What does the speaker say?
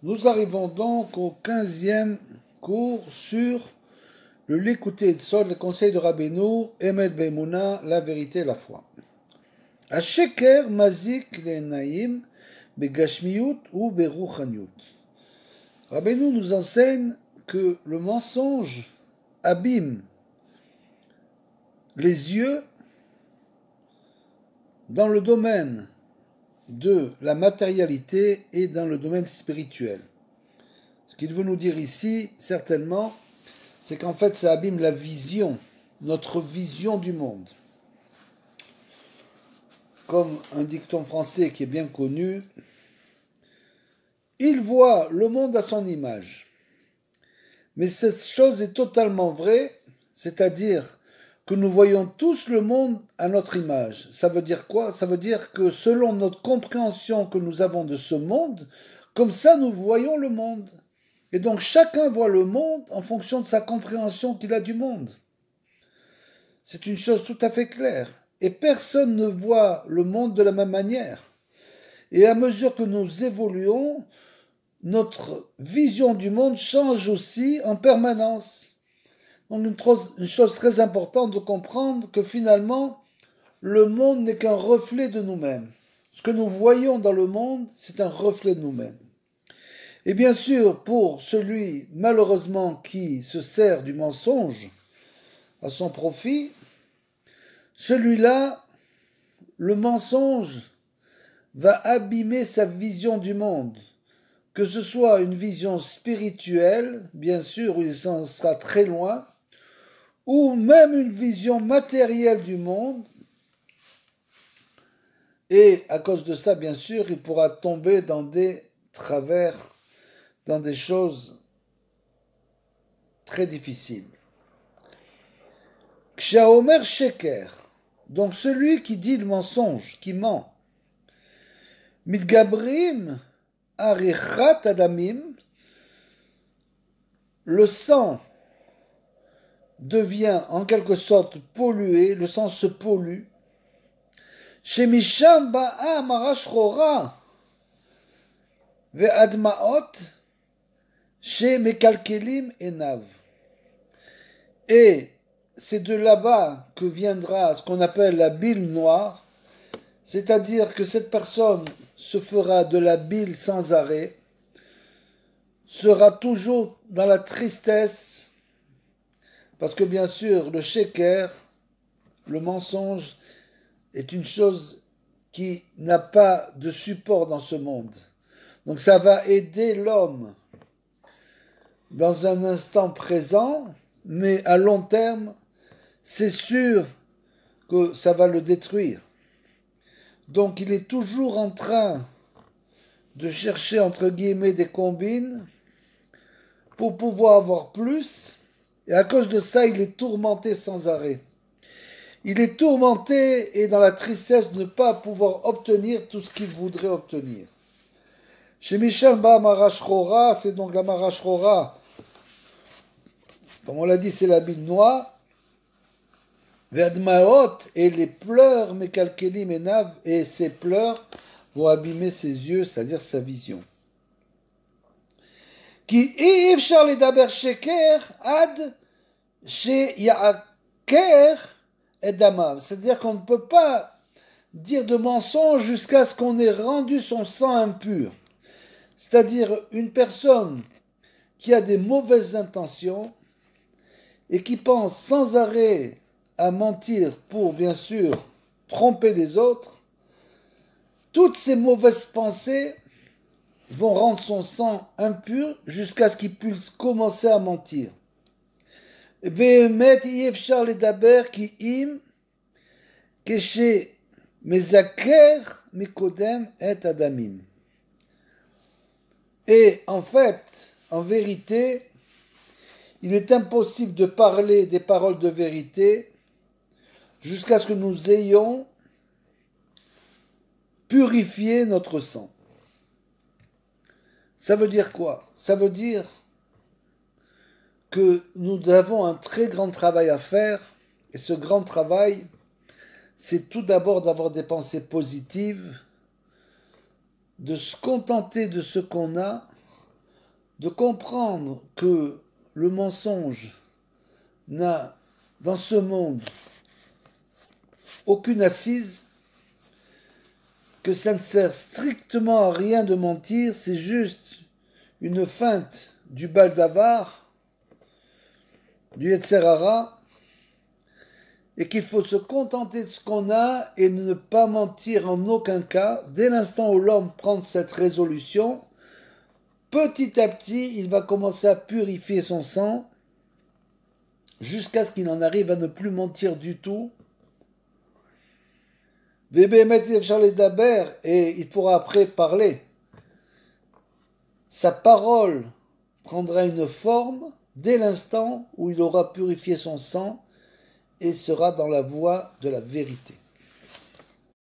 Nous arrivons donc au 15e cours sur le l'écouter de Sod, le conseil de Rabbeinu, Emet Be'emuna, la vérité et la foi. Asheker mazik le'naim begashmiyut ou beruchaniut. Rabbeinu nous enseigne que le mensonge abîme les yeux dans le domaine de la matérialité et dans le domaine spirituel. Ce qu'il veut nous dire ici, certainement, c'est qu'en fait, ça abîme la vision, notre vision du monde. Comme un dicton français qui est bien connu, il voit le monde à son image. Mais cette chose est totalement vraie, c'est-à-dire que nous voyons tous le monde à notre image. Ça veut dire quoi? Ça veut dire que selon notre compréhension que nous avons de ce monde, comme ça nous voyons le monde. Et donc chacun voit le monde en fonction de sa compréhension qu'il a du monde. C'est une chose tout à fait claire. Et personne ne voit le monde de la même manière. Et à mesure que nous évoluons, notre vision du monde change aussi en permanence. Donc une chose très importante de comprendre que finalement, le monde n'est qu'un reflet de nous-mêmes. Ce que nous voyons dans le monde, c'est un reflet de nous-mêmes. Et bien sûr, pour celui, malheureusement, qui se sert du mensonge à son profit, celui-là, le mensonge va abîmer sa vision du monde. Que ce soit une vision spirituelle, bien sûr, où il en sera très loin, ou même une vision matérielle du monde. Et à cause de ça, bien sûr, il pourra tomber dans des travers, dans des choses très difficiles. Kshaomer sheker, donc celui qui dit le mensonge, qui ment. Mitgabrim arichat adamim, le sang devient en quelque sorte pollué, le sang se pollue. Shemisham ba'a marashrora ve'admaot shemekalkelim enav. Et c'est de là-bas que viendra ce qu'on appelle la bile noire, c'est-à-dire que cette personne se fera de la bile sans arrêt, sera toujours dans la tristesse, parce que bien sûr, le sheker, le mensonge, est une chose qui n'a pas de support dans ce monde. Donc ça va aider l'homme dans un instant présent, mais à long terme, c'est sûr que ça va le détruire. Donc il est toujours en train de chercher, entre guillemets, des combines pour pouvoir avoir plus, et à cause de ça, il est tourmenté sans arrêt. Il est tourmenté et dans la tristesse de ne pas pouvoir obtenir tout ce qu'il voudrait obtenir. Chez Michel Ba Marashrora, c'est donc la Marashrora, comme on l'a dit, c'est la bile noire. Vedmaot, et les pleurs, Mekalkelim et Nav, et ces pleurs vont abîmer ses yeux, c'est-à-dire sa vision. Qui ifshar ledaber sheker ad sheyaker et damav, c'est-à-dire qu'on ne peut pas dire de mensonge jusqu'à ce qu'on ait rendu son sang impur. C'est-à-dire une personne qui a des mauvaises intentions et qui pense sans arrêt à mentir pour, bien sûr, tromper les autres, toutes ces mauvaises pensées vont rendre son sang impur jusqu'à ce qu'il puisse commencer à mentir. באמת אי אפשר לדבר כי אם כשמזכר מקודם את הדמים. Et en fait, en vérité, il est impossible de parler des paroles de vérité jusqu'à ce que nous ayons purifié notre sang. Ça veut dire quoi? Ça veut dire que nous avons un très grand travail à faire, et ce grand travail, c'est tout d'abord d'avoir des pensées positives, de se contenter de ce qu'on a, de comprendre que le mensonge n'a dans ce monde aucune assise, que ça ne sert strictement à rien de mentir, c'est juste une feinte du baldavar, du Yetzer Hara, et qu'il faut se contenter de ce qu'on a et ne pas mentir en aucun cas. Dès l'instant où l'homme prend cette résolution, petit à petit, il va commencer à purifier son sang jusqu'à ce qu'il en arrive à ne plus mentir du tout. Et il pourra après parler. Sa parole prendra une forme dès l'instant où il aura purifié son sang et sera dans la voie de la vérité.